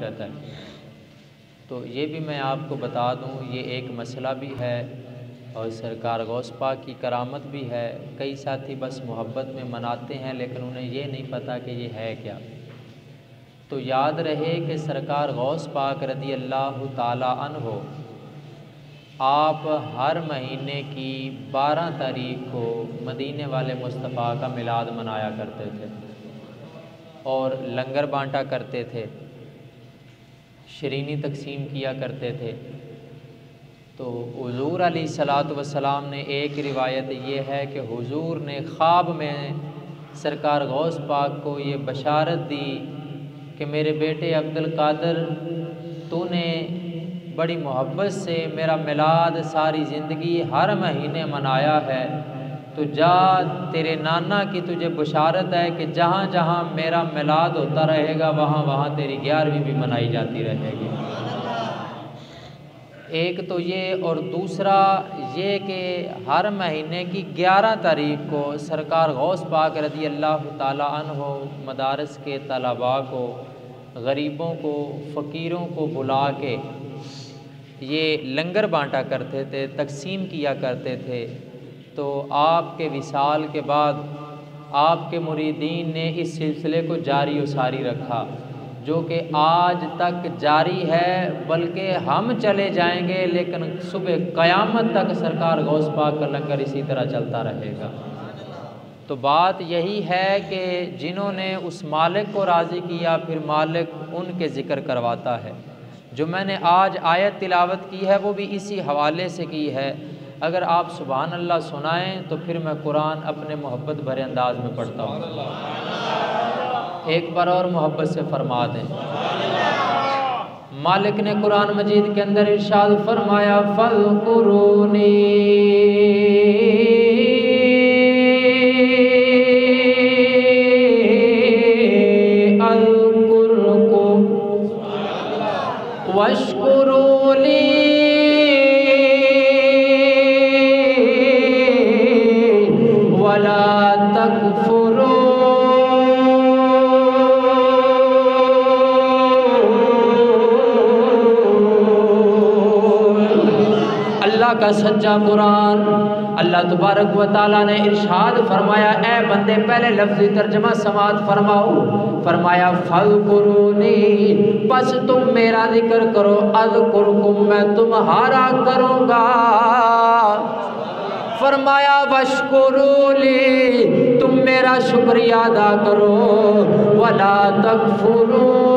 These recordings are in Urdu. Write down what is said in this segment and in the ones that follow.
رہتا ہے۔ تو یہ بھی میں آپ کو بتا دوں، یہ ایک مسئلہ بھی ہے اور سرکار غوث پاک کی کرامت بھی ہے۔ کئی ساتھی بس محبت میں مناتے ہیں لیکن انہیں یہ نہیں پتہ کہ یہ ہے کیا۔ تو یاد رہے کہ سرکار غوث پاک رضی اللہ تعالی عنہ آپ ہر مہینے کی 12 تاریخ کو مدینے والے مصطفیٰ کا میلاد منایا کرتے تھے اور لنگر بانٹا کرتے تھے، شرینی تقسیم کیا کرتے تھے۔ تو حضور علیہ الصلوۃ والسلام نے ایک روایت یہ ہے کہ حضور نے خواب میں سرکار غوث پاک کو یہ بشارت دی کہ میرے بیٹے عبد القادر، تو نے بڑی محبت سے میرا میلاد ساری زندگی ہر مہینے منایا ہے، تو جا تیرے نانا کی تجھے بشارت ہے کہ جہاں جہاں میرا میلاد ہوتا رہے گا وہاں وہاں تیری 11ویں بھی منائی جاتی رہے گی۔ ایک تو یہ، اور دوسرا یہ کہ ہر مہینے کی 11 تاریخ کو سرکار غوث پاک رضی اللہ تعالی عنہ مدارس کے طلباء کو، غریبوں کو، فقیروں کو بلا کے یہ لنگر بانٹا کرتے تھے، تقسیم کیا کرتے تھے۔ تو آپ کے وصال کے بعد آپ کے مریدین نے اس سلسلے کو جاری و ساری رکھا، جو کہ آج تک جاری ہے، بلکہ ہم چلے جائیں گے لیکن صبح قیامت تک سرکار غوث پاک کا لنگر اسی طرح چلتا رہے گا۔ تو بات یہی ہے کہ جنہوں نے اس مالک کو راضی کیا، پھر مالک ان کے ذکر کرواتا ہے۔ جو میں نے آج آیت تلاوت کی ہے وہ بھی اسی حوالے سے کی ہے۔ اگر آپ سبحان اللہ سنائیں تو پھر میں قرآن اپنے محبت بھرے انداز میں پڑھتا ہوں۔ ایک بار اور محبت سے فرما دیں۔ مالک نے قرآن مجید کے اندر ارشاد فرمایا فَاذْكُرُونِی اذْکُرْکُمْ وَاشْکُرُوا لِی وَلَا تَکْفُرُونَ۔ اللہ کا سچا قرآن، اللہ تبارک و تعالیٰ نے ارشاد فرمایا اے بندے پہلے لفظی ترجمہ سماعت فرماؤ، فرمایا فَاذْکُرُونِی، پس تم میرا ذکر کرو، اذکرکم، میں تمہارا کروں گا۔ فرمایا وَاشْکُرُوا لِی، تم میرا شکریہ ادا کرو، وَلَا تَکْفُرُونَ،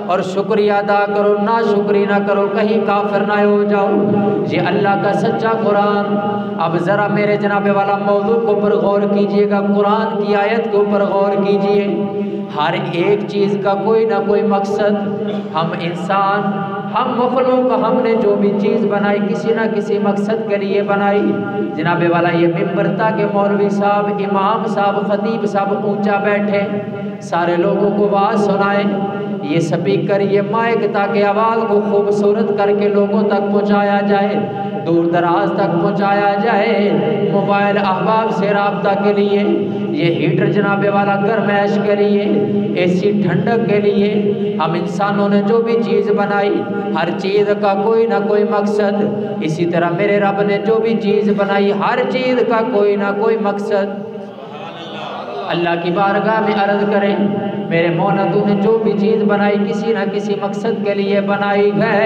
اور شکریہ ادا کرو، نا شکری نہ کرو، کہیں کافر نہ ہو جاؤ۔ یہ اللہ کا سچا قرآن۔ اب ذرا میرے جناب والا موضوع کے اوپر غور کیجئے گا، قرآن کی آیت کے اوپر غور کیجئے۔ ہر ایک چیز کا کوئی نہ کوئی مقصد، ہم انسان، ہم مخلوق، ہم نے جو بھی چیز بنائی کسی نہ کسی مقصد کے لیے بنائی۔ جناب والا یہ ممبر تھا کہ مولوی صاحب، امام صاحب، خطیب صاحب اونچا بیٹھے، سارے لوگوں کو آواز سنائیں، یہ سپیکر، یہ مائک، تاکہ آواز کو خوبصورت کر کے لوگوں تک پہنچایا جائے، دور دراز تک پہنچایا جائے، موبائل احباب سے رابطہ کے لیے، یہ ہیٹر جناب والا گرمائش کے لیے، اے سی ٹھنڈک کے لیے۔ ہم انسانوں نے جو بھی چیز بنائی، ہر چیز کا کوئی نہ کوئی مقصد، اسی طرح میرے رب نے جو بھی چیز بنائی ہر چیز کا کوئی نہ کوئی مقصد۔ اللہ کی بارگاہ میں عرض کریں میرے مولا تو نے جو بھی چیز بنائی کسی نہ کسی مقصد کے لیے بنائی ہے۔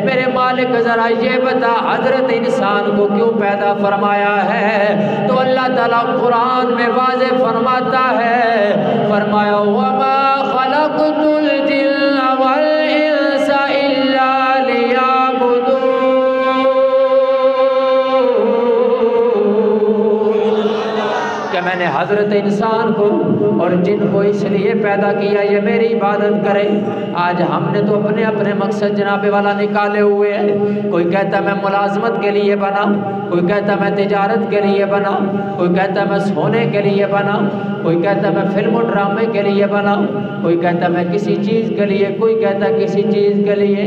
میرے مالک ذرا یہ بتا حضرت انسان کو کیوں پیدا فرمایا ہے؟ تو اللہ تعالیٰ قرآن میں واضح فرماتا ہے، فرمایا وَمَا خَلَقْتُ الْجِنَّ وَالْإِنسَ إِلَّا لِيَعْبُدُونَ، کہ میں نے حضرت انسان کو اور جن کو اس لیے پیدا کیا یہ میری عبادت کرے۔ آج ہم نے تو اپنے اپنے مقصد جناب والا نکالے ہوئے ہیں۔ کوئی کہتا میں ملازمت کے لیے بنا، کوئی کہتا میں تجارت کے لیے بنا، کوئی کہتا میں سونے کے لیے بنا، کوئی کہتا میں فلم و ڈرامے کے لیے بنا، کوئی کہتا میں کسی چیز کے لیے، کوئی کہتا کسی چیز کے لیے۔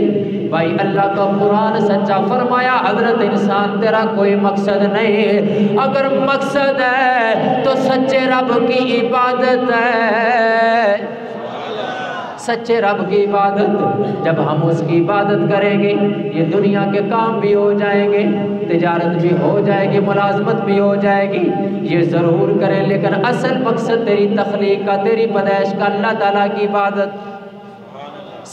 بھائی اللہ کا قرآن سچا، فرمایا حضرت انسان تیرا کوئی مقصد نہیں، اگر مقصد ہے تو سچے رب کی عبادت ہے، سچے رب کی عبادت۔ جب ہم اس کی عبادت کریں گے یہ دنیا کے کام بھی ہو جائیں گے، تجارت بھی ہو جائے گی، ملازمت بھی ہو جائے گی، یہ ضرور کریں، لیکن اصل مقصد تیری تخلیق کا، تیری پیدائش کا اللہ تعالیٰ کی عبادت۔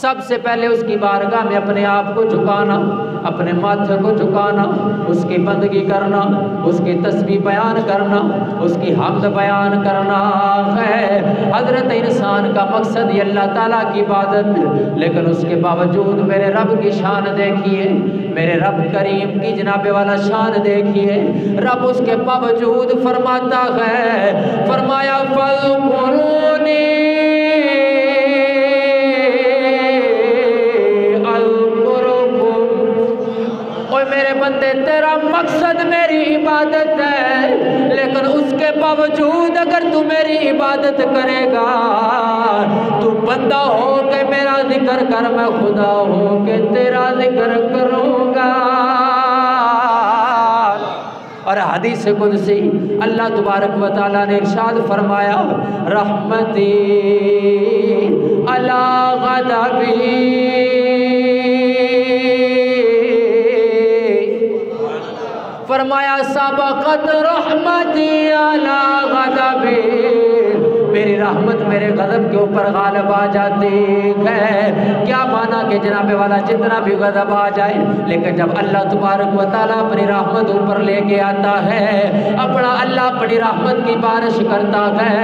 سب سے پہلے اس کی بارگاہ میں اپنے آپ کو جھکانا، اپنے ماتھے کو جھکانا، اس کی بندگی کرنا، اس کی تسبیح بیان کرنا، اس کی حمد بیان کرنا ہے۔ حضرت انسان کا مقصد یہ اللہ تعالیٰ کی عبادت، لیکن اس کے باوجود میرے رب کی شان دیکھیے، میرے رب کریم کی جناب والا شان دیکھیے۔ رب اس کے باوجود فرماتا ہے، فرمایا فَاذْكُرُونِی میرے بندے تیرا مقصد میری عبادت ہے، لیکن اس کے باوجود اگر تو میری عبادت کرے گا، تو بندہ ہو کے میرا ذکر کر، میں خدا ہو کے تیرا ذکر کروں گا۔ اور حدیث قدسی اللہ تبارک و تعالیٰ نے ارشاد فرمایا، رحمتی علی غضبی، فرمایا سبقت رحمتی علی غضبی، میری رحمت میرے غضب کے اوپر غالب آ جاتی ہے۔ کیا مانا کہ جناب والا جتنا بھی غضب آ جائے، لیکن جب اللہ تبارک و تعالیٰ اپنی رحمت اوپر لے کے آتا ہے، اپنا اللہ اپنی رحمت کی بارش کرتا ہے،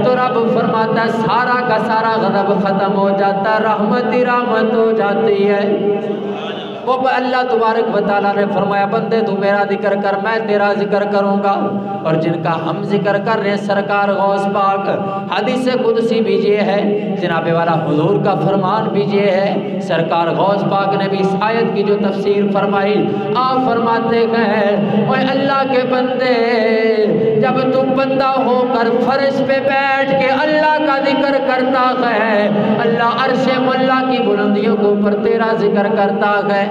تو رب فرماتا ہے سارا کا سارا غضب ختم ہو جاتا ہے، رحمت ہی رحمت ہو جاتی ہے۔ وہ اللہ تبارک و تعالیٰ نے فرمایا بندے تو میرا ذکر کر، میں تیرا ذکر کروں گا۔ اور جن کا ہم ذکر کر رہے ہیں سرکار غوث پاک، حدیث قدسی بھی یہ ہے، جناب والا حضور کا فرمان بھی یہ ہے، سرکار غوث پاک نے بھی اس آیت کی جو تفسیر فرمائی، آپ فرماتے ہیں اوے اللہ کے بندے، جب تم بندہ ہو کر فرش پہ بیٹھ کے اللہ کا ذکر کرتا ہے، اللہ عرش مولا کی بلندیوں کے اوپر تیرا ذکر کرتا ہے۔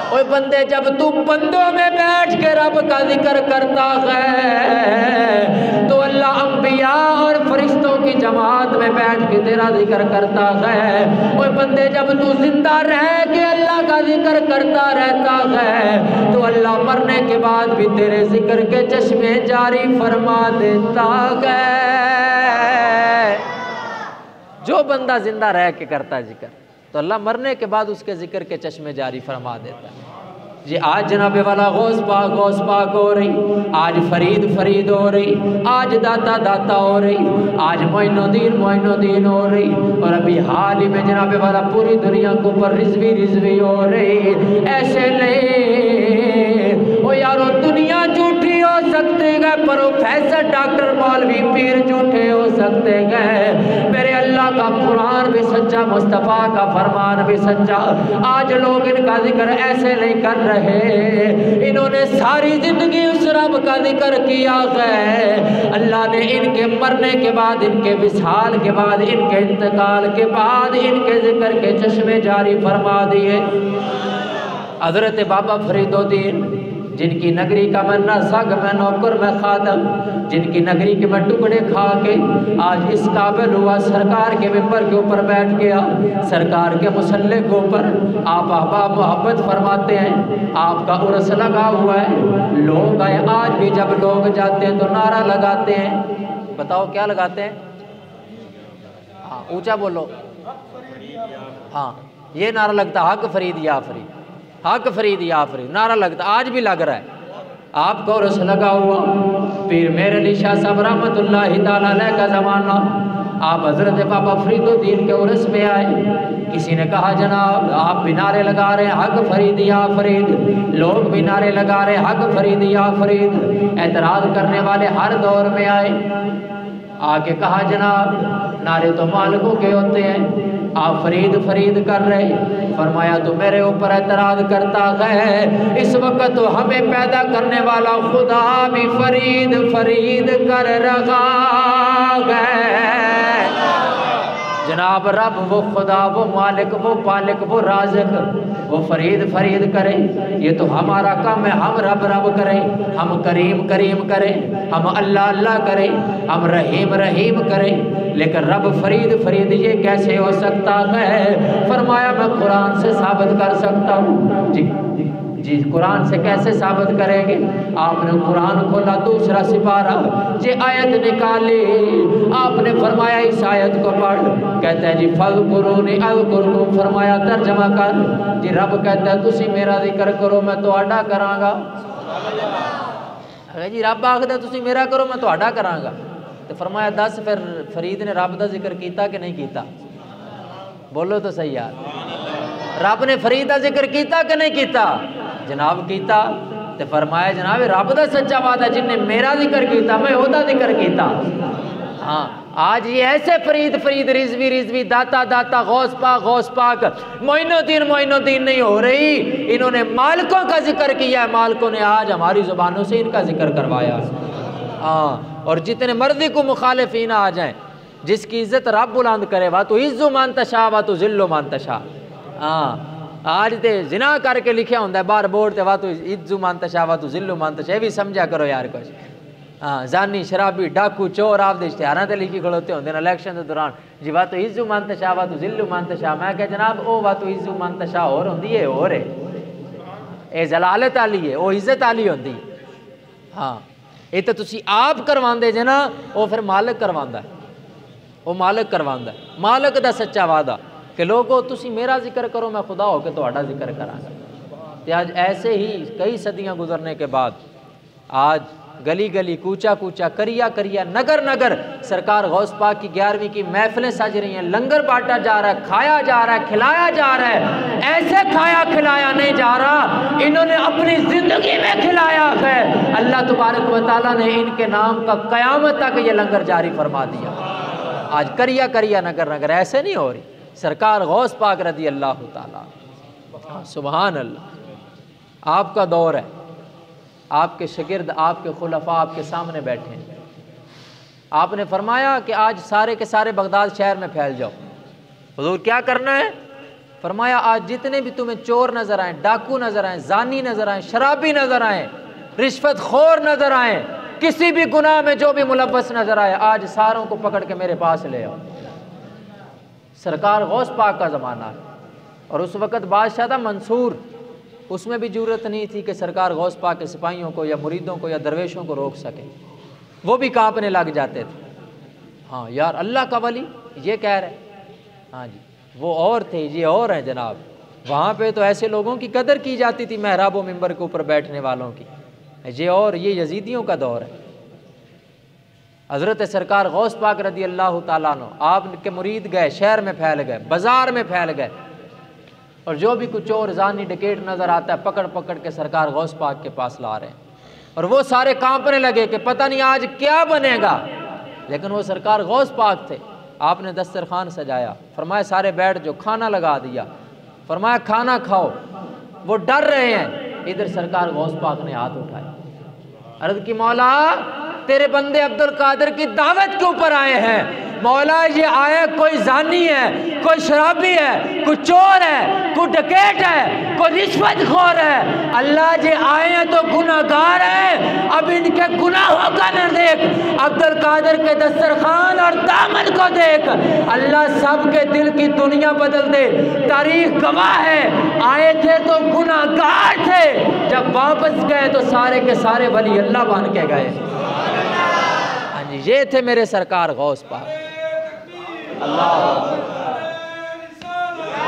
اوے بندے جب تم بندوں میں بیٹھ کے رب کا ذکر کرتا ہے، تو اللہ انبیاء اور فرشتوں کی جماعت میں بیٹھ کے تیرا ذکر کرتا ہے۔ اوے بندے جب تو زندہ رہ کے اللہ کا ذکر کرتا رہتا ہے، تو اللہ مرنے کے بعد بھی تیرے ذکر کے چشمے جاری فرما دیتا ہے۔ جو بندہ زندہ رہ کے کرتا ہے ذکر، تو اللہ مرنے کے بعد اس کے ذکر کے چشمے جاری فرما دیتا ہے۔ یہ آج جناب والا غوث پاک ہو رہی، آج فرید ہو رہی، آج داتا ہو رہی، آج معین الدین ہو رہی، اور ابھی حال ہی میں جناب والا پوری دنیا کو اوپر رضوی ہو رہی۔ ایسے نہیں او یارو، دنیا جھوٹی ہو سکتے گئے، پروفیسر ڈاکٹر مولوی پیر جھوٹے ہو سکتے گئے، میرے اللہ کا قرآن بھی سچا، مصطفیٰ کا فرمان بھی سچا۔ آج لوگ ان کا ذکر ایسے نہیں کر رہے، انہوں نے ساری زندگی اس رب کا ذکر کیا ہے، اللہ نے ان کے مرنے کے بعد، ان کے وصال کے بعد، ان کے انتقال کے بعد ان کے ذکر کے چشمے جاری فرما دیے۔ حضرت بابا فرید الدین، جن کی نگری کا میں نسگ میں نوکر میں خادم، جن کی نگری کے میں ٹکڑے کھا کے آج اس قابل ہوا، سرکار کے ممبر کے اوپر بیٹھ گیا، سرکار کے مصلی کے اوپر آپ احباب محبت فرماتے ہیں، آپ کا عرس لگا ہوا ہے، لوگ آئے، آج بھی جب لوگ جاتے ہیں تو نعرہ لگاتے ہیں، بتاؤ کیا لگاتے ہیں؟ ہاں اونچا بولو، ہاں یہ نعرہ لگتا، حق فرید یا فرید، حق فرید یا فرید، نعرہ لگتا، آج بھی لگ رہا ہے۔ آپ کو عرس لگا ہوا، پیر میر علی شاہ صاحب رحمت اللہ تعالیٰ علیہ کا زمانہ، آپ حضرت بابا فرید الدین کے عرس میں آئے، کسی نے کہا جناب آپ بھی نعرے لگا رہے ہیں حق فرید یا فرید، لوگ بھی نعرے لگا رہے ہیں حق فرید یا فرید، اعتراض کرنے والے ہر دور میں آئے، آگے کہا جناب نعرے تو مالکوں کے ہوتے ہیں، آپ فرید کر رہے، فرمایا تو میرے اوپر اعتراض کرتا ہے، اس وقت تو ہمیں پیدا کرنے والا خدا بھی فرید کر رہا ہے۔ جناب رب وہ خدا، وہ مالک، وہ پالک، وہ رازق، وہ فرید فرید کرے، یہ تو ہمارا کام ہے، ہم رب رب کریں، ہم کریم کریم کریں، ہم اللہ اللہ کریں، ہم رحیم رحیم کریں، لیکن رب فرید فرید یہ کیسے ہو سکتا ہے؟ فرمایا میں قرآن سے ثابت کر سکتا ہوں۔ جی قرآن سے کیسے ثابت کریں گے؟ آپ نے قرآن کھولا دوسرا سپارہ، یہ آیت نکالی، آپ نے فرمایا اس آیت کو پڑھ، کہتے ہیں جی فَاذْكُرُونِی اذْکُرْکُم، فرمایا ترجمہ کر، جی رب کہتا ہے تسی میرا ذکر کرو میں تہاڈا کراں گا۔ جی رب آکھدا تسی میرا کرو میں تہاڈا کراں گا، تو فرمایا دس پھر فرید نے رب دا ذکر کیتا کہ نہیں کیتا؟ بولو تو صحیح یار، رب نے فرید دا ذکر کیتا کہ نہیں کیتا؟ جناب کیتا، تو فرمایا جناب رب دا سچا وعدہ جن نے میرا ذکر کیتا میں اودا ذکر کیتا۔ ہاں آج یہ ایسے فرید فرید، رضوی رضوی، داتا داتا، غوث پاک معین الدین نہیں ہو رہی، انہوں نے مالکوں کا ذکر کیا ہے، مالکوں نے آج ہماری زبانوں سے ان کا ذکر کروایا۔ ہاں اور جتنے مرضی کو مخالفین آ جائیں، جس کی عزت رب بلند کرے، وا تو عز من تشاء وا تو ذل من تشاء۔ ہاں آج تے زنا کر کے لکھیا ہوندا ہے باہر بورڈ تے وا تو عز من تشاء وا تو ذل من تشاء، یہ بھی سمجھا کرو یار کچھ۔ ہاں زانی شرابی ڈاکو چور آپ دے اشتہاراں تے لکھی کھڑوتے ہوندے نے الیکشن دے دوران، جی وا تو عز من تشاء وا تو ذل من تشاء، میں کہ جناب او وا تو عز من تشاء اور ہوندی ہے، اور ہے اے ذلالت والی ہے، او عزت والی ہوندی ہے۔ ہاں یہ تو تسی آپ کرواندے جے نا، وہ پھر مالک کرواندا ہے، وہ مالک کرواندہ ہے، مالک دا سچا وعدہ کہ لوگو تسی میرا ذکر کرو میں خدا ہو کے تہاڈا ذکر کراں گا۔ تے آج ایسے ہی کئی صدیاں گزرنے کے بعد آج گلی گلی، کوچا کوچا، کریا کریا، نگر نگر سرکار غوث پاک کی 11ویں کی محفلیں سج رہی ہیں، لنگر بانٹا جا رہا ہے، کھایا جا رہا ہے، کھلایا جا رہا ہے۔ ایسے کھایا کھلایا نہیں جا رہا، انہوں نے اپنی زندگی میں کھلایا ہے۔ اللہ تبارک و تعالیٰ نے ان کے نام کا قیامت تک یہ لنگر جاری فرما دیا۔ آج کریا کریا، نگر نگر، ایسے نہیں ہو رہی۔ سرکار غوث پاک رضی اللہ تعالیٰ، سبحان اللہ، آپ کا دور ہے، آپ کے شاگرد، آپ کے خلفاء آپ کے سامنے بیٹھے ہیں۔ آپ نے فرمایا کہ آج سارے کے سارے بغداد شہر میں پھیل جاؤ۔ حضور کیا کرنا ہے؟ فرمایا آج جتنے بھی تمہیں چور نظر آئیں، ڈاکو نظر آئیں، زانی نظر آئیں، شرابی نظر آئیں، رشوت خور نظر آئیں، کسی بھی گناہ میں جو بھی ملوث نظر آئے، آج ساروں کو پکڑ کے میرے پاس لے آؤ۔ سرکار غوث پاک کا زمانہ ہے، اور اس وقت بادشاہ تھا منصور، اس میں بھی جرت نہیں تھی کہ سرکار غوث پاک کے سپاہیوں کو یا مریدوں کو یا درویشوں کو روک سکے، وہ بھی کانپنے لگ جاتے تھے۔ ہاں یار اللہ کا ولی یہ کہہ رہے، ہاں جی وہ اور تھے یہ اور ہیں جناب۔ وہاں پہ تو ایسے لوگوں کی قدر کی جاتی تھی، محراب و منبر کے اوپر بیٹھنے والوں کی، یہ اور یہ یزیدیوں کا دور ہے۔ حضرت سرکار غوث پاک رضی اللہ تعالیٰ عنہ، آپ کے مرید گئے، شہر میں پھیل گئے، بازار میں پھیل گئے، اور جو بھی کچھ چور زانی ڈکیٹ نظر آتا ہے پکڑ پکڑ کے سرکار غوث پاک کے پاس لا رہے ہیں، اور وہ سارے کانپنے لگے کہ پتہ نہیں آج کیا بنے گا۔ لیکن وہ سرکار غوث پاک تھے، آپ نے دسترخوان سجایا، فرمایا سارے بیٹھ جو، کھانا لگا دیا، فرمایا کھانا کھاؤ۔ وہ ڈر رہے ہیں، ادھر سرکار غوث پاک نے ہاتھ اٹھائے، عرض کی مولا تیرے بندے عبد القادر کی دعوت کے اوپر آئے ہیں، مولا یہ آیا کوئی زانی ہے، کوئی شرابی ہے، کوئی چور ہے، کوئی ڈکیٹ ہے، کوئی رشوت خور ہے، اللہ یہ آئے ہیں تو گناہگار ہیں، اب ان کے گناہوں کا نہ دیکھ، عبد القادر کے دسترخوان اور دامن کو دیکھ، اللہ سب کے دل کی دنیا بدل دے۔ تاریخ گواہ ہے، آئے تھے تو گناہگار تھے، جب واپس گئے تو سارے کے سارے ولی اللہ بن کے گئے۔ ہاں جی یہ تھے میرے سرکار غوث پاک۔ اللہ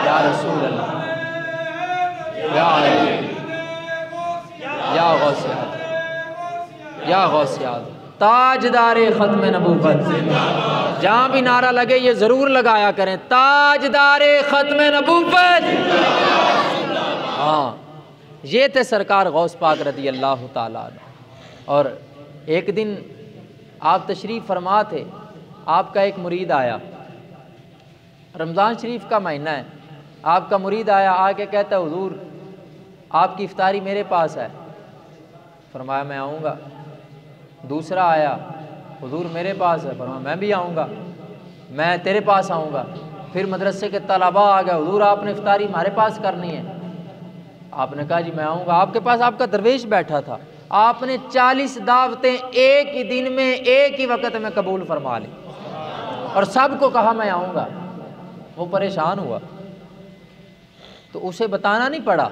یا رسول اللہ، یا غوث اعظم، یا غوث اعظم، تاجدار ختم نبوت، جہاں بھی نعرہ لگے یہ ضرور لگایا کریں، تاجدار ختم نبوت۔ ہاں یہ تھے سرکار غوث پاک رضی اللہ تعالیٰ عنہ۔ اور ایک دن آپ تشریف فرما تھے، آپ کا ایک مرید آیا، رمضان شریف کا مہینہ ہے، آپ کا مرید آیا، آ کے کہتا ہے حضور آپ کی افطاری میرے پاس ہے، فرمایا میں آؤں گا۔ دوسرا آیا، حضور میرے پاس ہے، فرمایا میں بھی آؤں گا، میں تیرے پاس آؤں گا۔ پھر مدرسے کے طلباء آ گئے، حضور آپ نے افطاری ہمارے پاس کرنی ہے، آپ نے کہا جی میں آؤں گا۔ آپ کے پاس آپ کا درویش بیٹھا تھا، آپ نے 40 دعوتیں ایک ہی دن میں ایک ہی وقت میں قبول فرما لی اور سب کو کہا میں آؤں گا۔ وہ پریشان ہوا تو اسے بتانا نہیں پڑا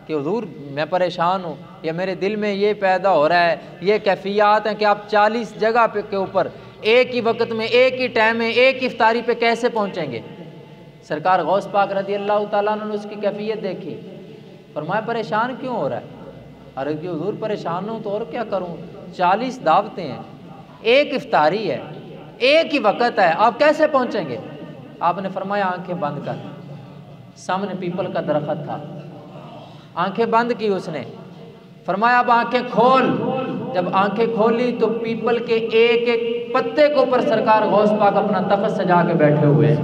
کہ حضور میں پریشان ہوں یا میرے دل میں یہ پیدا ہو رہا ہے، یہ کیفیات ہیں کہ آپ 40 جگہ پہ کے اوپر ایک ہی وقت میں ایک ہی ٹائم میں ایک افطاری پہ کیسے پہنچیں گے؟ سرکار غوث پاک رضی اللہ تعالیٰ عنہ نے اس کی کیفیت دیکھی، فرمایا پریشان کیوں ہو رہا ہے؟ ارے کہ حضور پریشان ہوں تو اور کیا کروں، 40 دعوتیں ہیں، ایک افطاری ہے، ایک ہی وقت ہے، آپ کیسے پہنچیں گے؟ آپ نے فرمایا آنکھیں بند کر۔ سامنے پیپل کا درخت تھا، آنکھیں بند کی اس نے، فرمایا اب آنکھیں کھول۔ جب آنکھیں کھولی تو پیپل کے ایک ایک پتے کے اوپر سرکار غوث پاک اپنا تخت سجا کے بیٹھے ہوئے ہیں،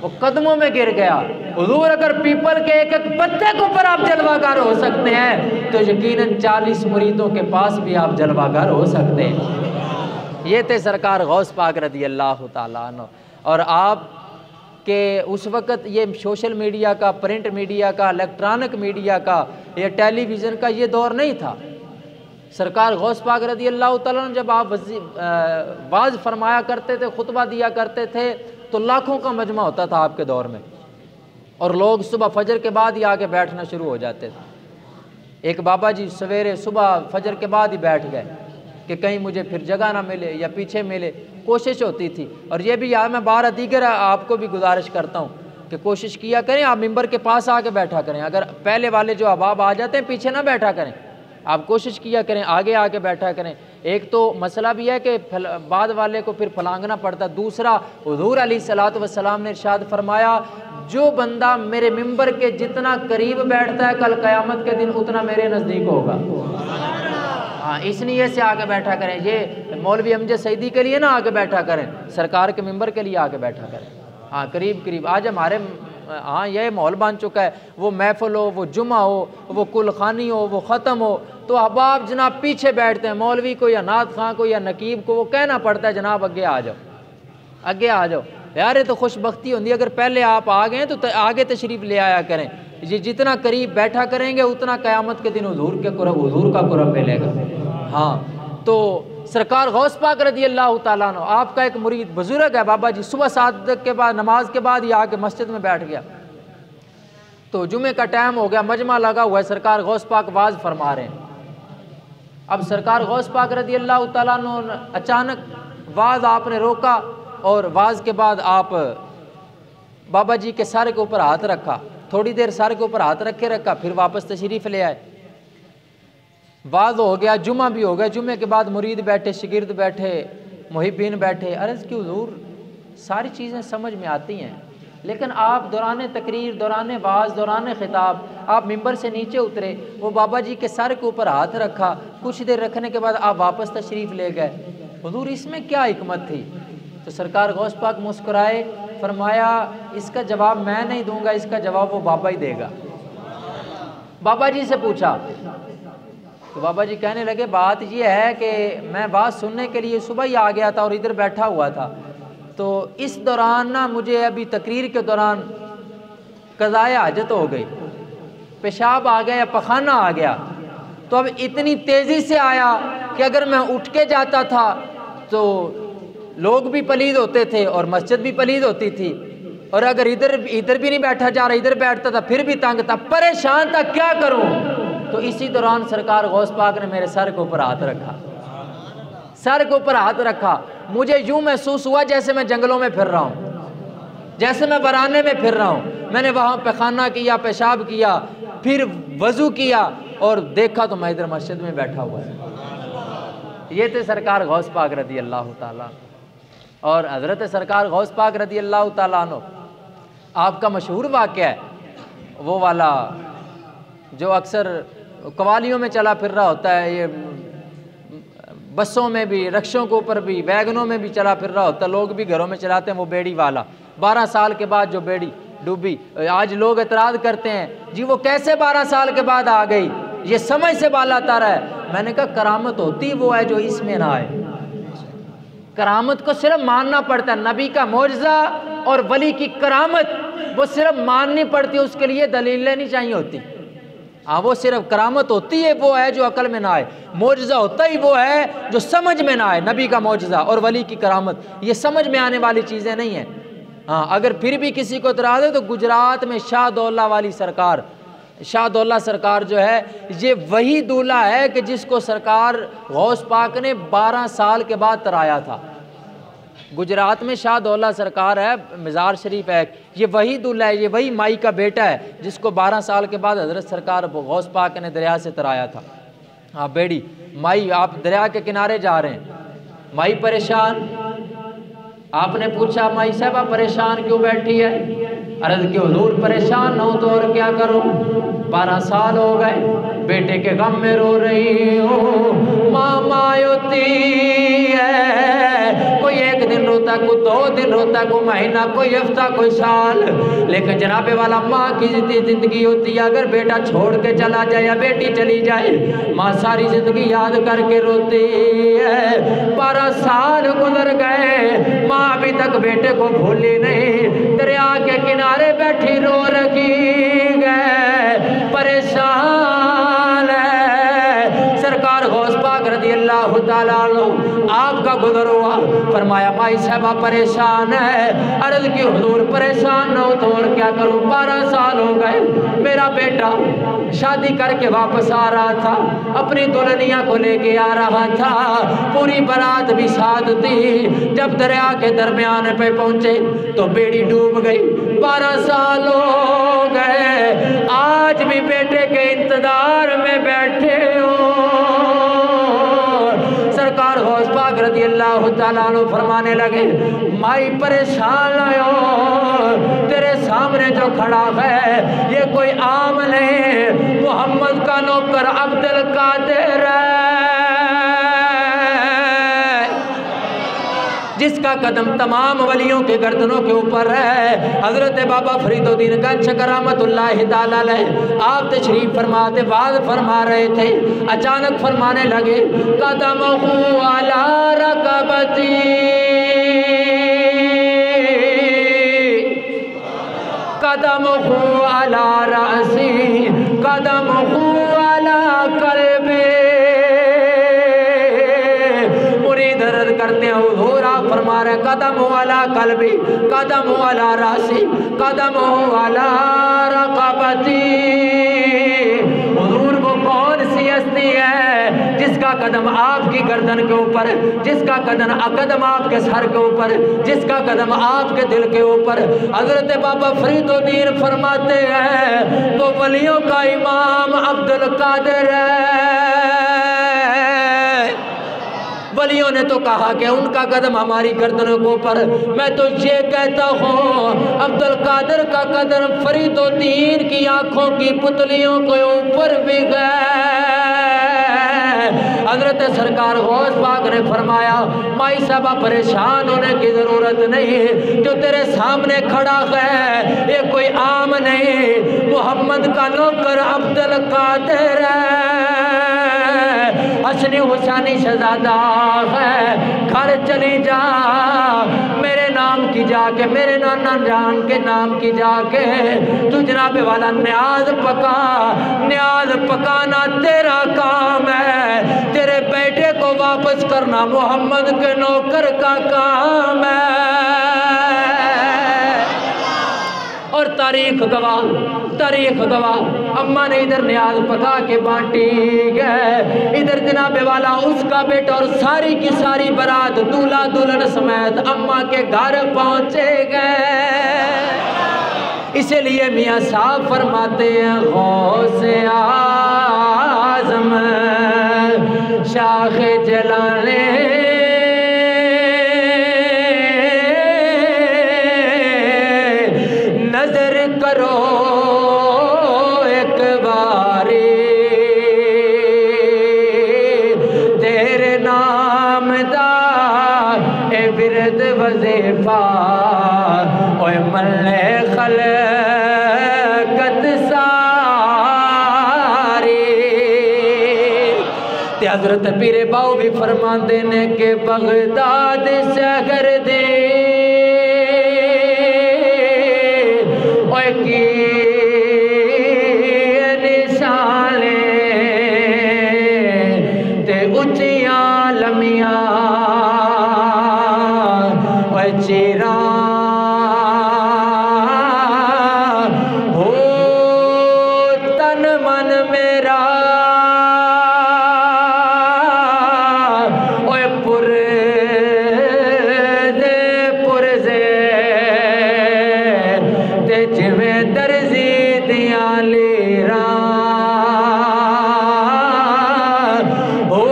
وہ قدموں میں گر گیا۔ حضور اگر پیپل کے ایک ایک پتے کے اوپر آپ جلوہ گر ہو سکتے ہیں تو یقیناً 40 مریدوں کے پاس بھی آپ جلوہ گر ہو سکتے ہیں۔ یہ تھے سرکار غوث پاک رضی اللہ تعالیٰ عنہ۔ اور آپ کہ اس وقت یہ سوشل میڈیا کا، پرنٹ میڈیا کا، الیکٹرانک میڈیا کا یا ٹیلی ویژن کا یہ دور نہیں تھا۔ سرکار غوث پاک رضی اللہ تعالیٰ عنہ جب آپ واعظ فرمایا کرتے تھے، خطبہ دیا کرتے تھے تو لاکھوں کا مجمع ہوتا تھا آپ کے دور میں، اور لوگ صبح فجر کے بعد ہی آ کے بیٹھنا شروع ہو جاتے تھے۔ ایک بابا جی سویرے صبح فجر کے بعد ہی بیٹھ گئے کہ کہیں مجھے پھر جگہ نہ ملے یا پیچھے ملے، کوشش ہوتی تھی۔ اور یہ بھی یاد میں بار دیگر آپ کو بھی گزارش کرتا ہوں کہ کوشش کیا کریں آپ ممبر کے پاس آ کے بیٹھا کریں، اگر پہلے والے جو احباب آ جاتے ہیں پیچھے نہ بیٹھا کریں، آپ کوشش کیا کریں آگے آ کے بیٹھا کریں۔ ایک تو مسئلہ بھی ہے کہ بعد والے کو پھر پھلانگنا پڑتا، دوسرا حضور علیہ الصلوۃ والسلام نے ارشاد فرمایا جو بندہ میرے ممبر کے جتنا قریب بیٹھتا ہے کل قیامت کے دن اتنا میرے نزدیک ہوگا۔ ہاں اس لیے سے آگے بیٹھا کریں، یہ مولوی امجد سعیدی کے لیے نہ آگے بیٹھا کریں، سرکار کے ممبر کے لیے آگے بیٹھا کریں۔ ہاں قریب قریب آج ہمارے ہاں یہ ماحول بن چکا ہے، وہ محفل ہو، وہ جمعہ ہو، وہ کل خوانی ہو، وہ ختم ہو تو احباب جناب پیچھے بیٹھتے ہیں، مولوی کو یا نعت خواں کو یا نقیب کو وہ کہنا پڑتا ہے جناب آگے آ جاؤ، آگے آ جاؤ۔ یار یہ تو خوش بختی ہوتی ہے، اگر پہلے آپ آ گئے تو آگے تشریف لے آیا کریں، یہ جتنا قریب بیٹھا کریں گے اتنا قیامت کے دن حضور کا قرب ملے گا۔ ہاں تو سرکار غوث پاک رضی اللہ تعالیٰ عنہ، آپ کا ایک مرید بزرگ ہے بابا جی، صبح 7 کے بعد نماز کے بعد ہی آ کے مسجد میں بیٹھ گیا، تو جمعے کا ٹائم ہو گیا، مجمع لگا ہوا ہے، سرکار غوث پاک واعظ فرما رہے ہیں۔ اب سرکار غوث پاک رضی اللہ تعالیٰ عنہ اچانک واعظ آپ نے روکا اور واعظ کے بعد آپ بابا جی کے سر کے اوپر ہاتھ رکھا، تھوڑی دیر سر کے اوپر ہاتھ رکھا، پھر واپس تشریف لے آئے۔ واعظ ہو گیا، جمعہ بھی ہو گیا، جمعے کے بعد مرید بیٹھے، شاگرد بیٹھے، محبین بیٹھے، عرض کی حضور ساری چیزیں سمجھ میں آتی ہیں لیکن آپ دوران تقریر، دوران واعظ، دوران خطاب آپ ممبر سے نیچے اترے، وہ بابا جی کے سر کے اوپر ہاتھ رکھا، کچھ دیر رکھنے کے بعد آپ واپس تشریف لے گئے، حضور اس میں کیا حکمت تھی؟ تو سرکار غوث پاک مسکرائے، فرمایا اس کا جواب میں نہیں دوں گا، اس کا جواب وہ بابا ہی دے گا۔ بابا جی سے پوچھا تو بابا جی کہنے لگے بات یہ ہے کہ میں بات سننے کے لیے صبح ہی آ گیا تھا اور ادھر بیٹھا ہوا تھا، تو اس دوران نا مجھے ابھی تقریر کے دوران قضائے حاجت ہو گئی، پیشاب آ گیا یا پخانہ آ گیا، تو اب اتنی تیزی سے آیا کہ اگر میں اٹھ کے جاتا تھا تو لوگ بھی پلید ہوتے تھے اور مسجد بھی پلید ہوتی تھی، اور اگر ادھر بھی نہیں بیٹھا جا رہا، ادھر بیٹھتا تھا پھر بھی تنگ تھا، پریشان تھا کیا کروں؟ تو اسی دوران سرکار غوث پاک نے میرے سر کے اوپر ہاتھ رکھا، سر کے اوپر ہاتھ رکھا، مجھے یوں محسوس ہوا جیسے میں جنگلوں میں پھر رہا ہوں، جیسے میں ورانے میں پھر رہا ہوں۔ میں نے وہاں پیخانہ کیا، پیشاب کیا، پھر وضو کیا اور دیکھا تو میں ادھر مسجد میں بیٹھا ہوا ہے۔ یہ تھے سرکار غوث پاک رضی اللہ تعالیٰ۔ اور حضرت سرکار غوث پاک رضی اللہ تعالیٰ عنہ آپ کا مشہور واقعہ ہے وہ والا جو اکثر قوالیوں میں چلا پھر رہا ہوتا ہے، یہ بسوں میں بھی، رکشوں کے اوپر بھی، ویگنوں میں بھی چلا پھر رہا ہوتا ہے، لوگ بھی گھروں میں چلاتے ہیں، وہ بیڑی والا 12 سال کے بعد جو بیڑی ڈوبی۔ آج لوگ اعتراض کرتے ہیں جی وہ کیسے 12 سال کے بعد آ گئی، یہ سمجھ سے بالا تر ہے۔ میں نے کہا کرامت ہوتی وہ ہے جو اس میں نہ آئے، کرامت کو صرف ماننا پڑتا ہے، نبی کا معجزہ اور ولی کی کرامت وہ صرف ماننی پڑتی ہے، اس کے لیے دلیلیں نہیں چاہیے ہوتی۔ ہاں وہ صرف کرامت ہوتی ہے وہ ہے جو عقل میں نہ آئے، معجزہ ہوتا ہی وہ ہے جو سمجھ میں نہ آئے۔ نبی کا معجزہ اور ولی کی کرامت یہ سمجھ میں آنے والی چیزیں نہیں ہیں۔ ہاں اگر پھر بھی کسی کو اعتراض ہے تو گجرات میں شاہ دولہ والی سرکار، شاہ دولہ سرکار جو ہے یہ وہی دولہ ہے کہ جس کو سرکار غوث پاک نے 12 سال کے بعد ترایا تھا۔ گجرات میں شاہ دولہ سرکار ہے، مزار شریف ہے، یہ وہی دولہ ہے، یہ وہی مائی کا بیٹا ہے جس کو 12 سال کے بعد حضرت سرکار غوث پاک نے دریا سے ترایا تھا۔ ہاں بیڑی مائی، آپ دریا کے کنارے جا رہے ہیں، مائی پریشان، آپ نے پوچھا مائی صاحبہ پریشان کیوں بیٹھی ہے؟ عرض کہ حضور پریشان نہ ہو تو اور کیا کروں، 12 سال ہو گئے بیٹے کے غم میں رو رہی ہوں، ماں مایوتی ہے، کوئی 1 دن روتا ہے، کوئی 2 دن روتا ہے، کوئی مہینہ، کوئی ہفتہ، کوئی سال، لیکن جناب والا ماں کی زندگی ہوتی ہے، اگر بیٹا چھوڑ کے چلا جائے یا بیٹی چلی جائے ماں ساری زندگی یاد کر کے روتی ہے۔ 12 سال گزر گئے، ماں ابھی تک بیٹے کو بھولی نہیں، دریا کے کنارے بیٹھی رو رہی ہے، پریشان ہے۔ سرکار غوث پاک رضی اللہ تعالیٰ عنہ آپ کا گزر ہوا، فرمایا مائی صاحبہ پریشان ہے، عرض کی حضور پریشان نہ ہو تو اور کیا کروں، 12 سال ہو گئے، میرا بیٹا شادی کر کے واپس آ رہا تھا، اپنی دلہنیا کو لے کے آ رہا تھا، پوری برات بھی ساتھ تھی، جب دریا کے درمیان پہ پہنچے تو بیڑی ڈوب گئی۔ 12 سال ہو گئے، آج بھی بیٹے کے انتظار میں بیٹھے ہو۔ سرکار غوث پاک رضی اللہ تعالیٰ عنہ فرمانے لگے مائی پریشان ہو، تیرے سامنے جو کھڑا ہے یہ کوئی عام نہیں، محمد کا نوکر عبد القادر ہے، جس کا قدم تمام ولیوں کے گردنوں کے اوپر ہے۔ حضرت بابا فرید الدین گنج کرامت اللہ تعالیٰ علیہ آپ تشریف فرماتے واز فرما رہے تھے، اچانک فرمانے لگے قدمہ علی رکبتی، قدمہ علی رأسی، قدمہ علی قلبی، مرید عرض کرتے ہیں حضور آپ فرما رہے قدم علی قلبی، قدم علی راسی، قدم علی رقبتی۔ حضور وہ کون سی ہستی ہے جس کا قدم آپ کی گردن کے اوپر، جس کا قدم آپ کے سر کے اوپر، جس کا قدم آپ کے دل کے اوپر۔ حضرت بابا فرید الدین فرماتے ہیں تو ولیوں کا امام عبد القادر ہے۔ ولیوں نے تو کہا کہ ان کا قدم ہماری گردنوں کے اوپر، میں تو یہ کہتا ہوں عبد القادر کا قدم فرید الدین کی آنکھوں کی پتلیوں کے اوپر بھی گئے۔ حضرت سرکار غوث پاک نے فرمایا مائی صاحبہ پریشان ہونے کی ضرورت نہیں، جو تیرے سامنے کھڑا ہے یہ کوئی عام نہیں، محمد کا نوکر عبد القادر ہے، حسنی حسینی شہزادہ ہے، گھر چلی جا میرے نام کی جا کے، میرے نانا جان کے نام کی جا کے تو جناب والا نیاز پکا، نیاز پکانا تیرا کام ہے، تیرے بیٹے کو واپس کرنا محمد کے نوکر کا کام ہے۔ اور تاریخ گواہ اماں نے ادھر نیاز پکا کے بانٹی گئے، ادھر جناب والا اس کا بیٹا اور ساری کی ساری برات دولہا دلہن سمیت اماں کے گھر پہنچے گئے۔ اسی لیے میاں صاحب فرماتے ہیں غوث اعظم شاخ جلانے نظر کرو ایک باری، تیرے نام دا اے ورد وظیفہ اوے ملے خلقت ساری۔ تے حضرت پیر باؤ بھی فرماندے نے کہ بغداد شہر دے کی نشانے تے اچیاں لمیاں چیرا ہو تن من میرا پرزے تے جویں درزی دیاں لیراں ہو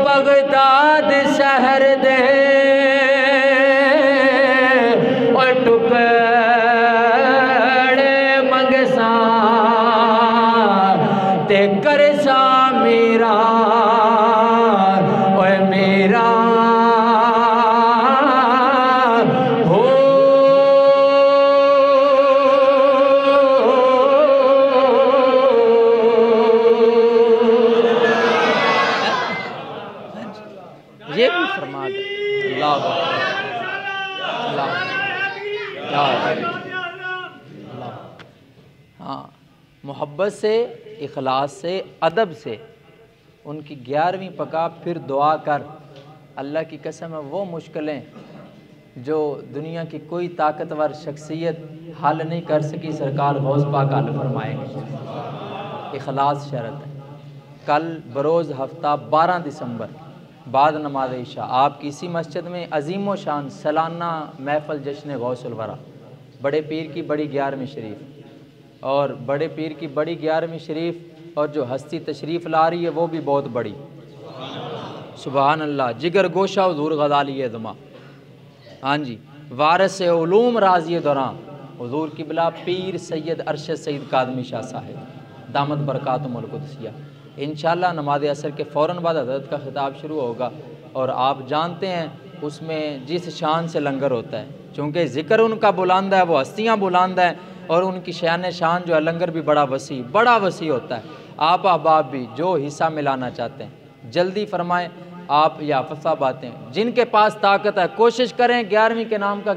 بغداد شہر دے تے کرسا میرا اوے میرا ہو یہ بھی فرما دے اللہ ہاں محبت سے، اخلاص سے، ادب سے ان کی 11ویں پکا، پھر دعا کر۔ اللہ کی قسم ہے وہ مشکلیں جو دنیا کی کوئی طاقتور شخصیت حل نہیں کر سکی، سرکار غوث پاک حل فرمائیں گے۔ اخلاص شرط ہے۔ کل بروز ہفتہ 12 دسمبر بعد نماز عشاء آپ کی اسی مسجد میں عظیم و شان سالانہ محفل جشن غوث الورا بڑے پیر کی بڑی 11ویں شریف، اور بڑے پیر کی بڑی 11ویں شریف اور جو ہستی تشریف لا رہی ہے وہ بھی بہت بڑی، سبحان اللہ، جگر گوشہ حضور غزالی دماء، ہاں جی، وارث علوم راضی دوران حضور قبلہ پیر سید ارشد سید کاظمی شاہ صاحب دامت برکاتہم القدسیہ۔ انشاءاللہ نماز عصر کے فوراً بعد حضرت کا خطاب شروع ہوگا، اور آپ جانتے ہیں اس میں جس شان سے لنگر ہوتا ہے، چونکہ ذکر ان کا بلند ہے، وہ ہستیاں بلند ہیں، اور ان کی شان جو ہے لنگر بھی بڑا وسیع ہوتا ہے۔ آپ احباب بھی جو حصہ ملانا چاہتے ہیں جلدی فرمائیں، آپ یا حافظ صاحب آتے ہیں، جن کے پاس طاقت ہے کوشش کریں 11ویں کے نام کا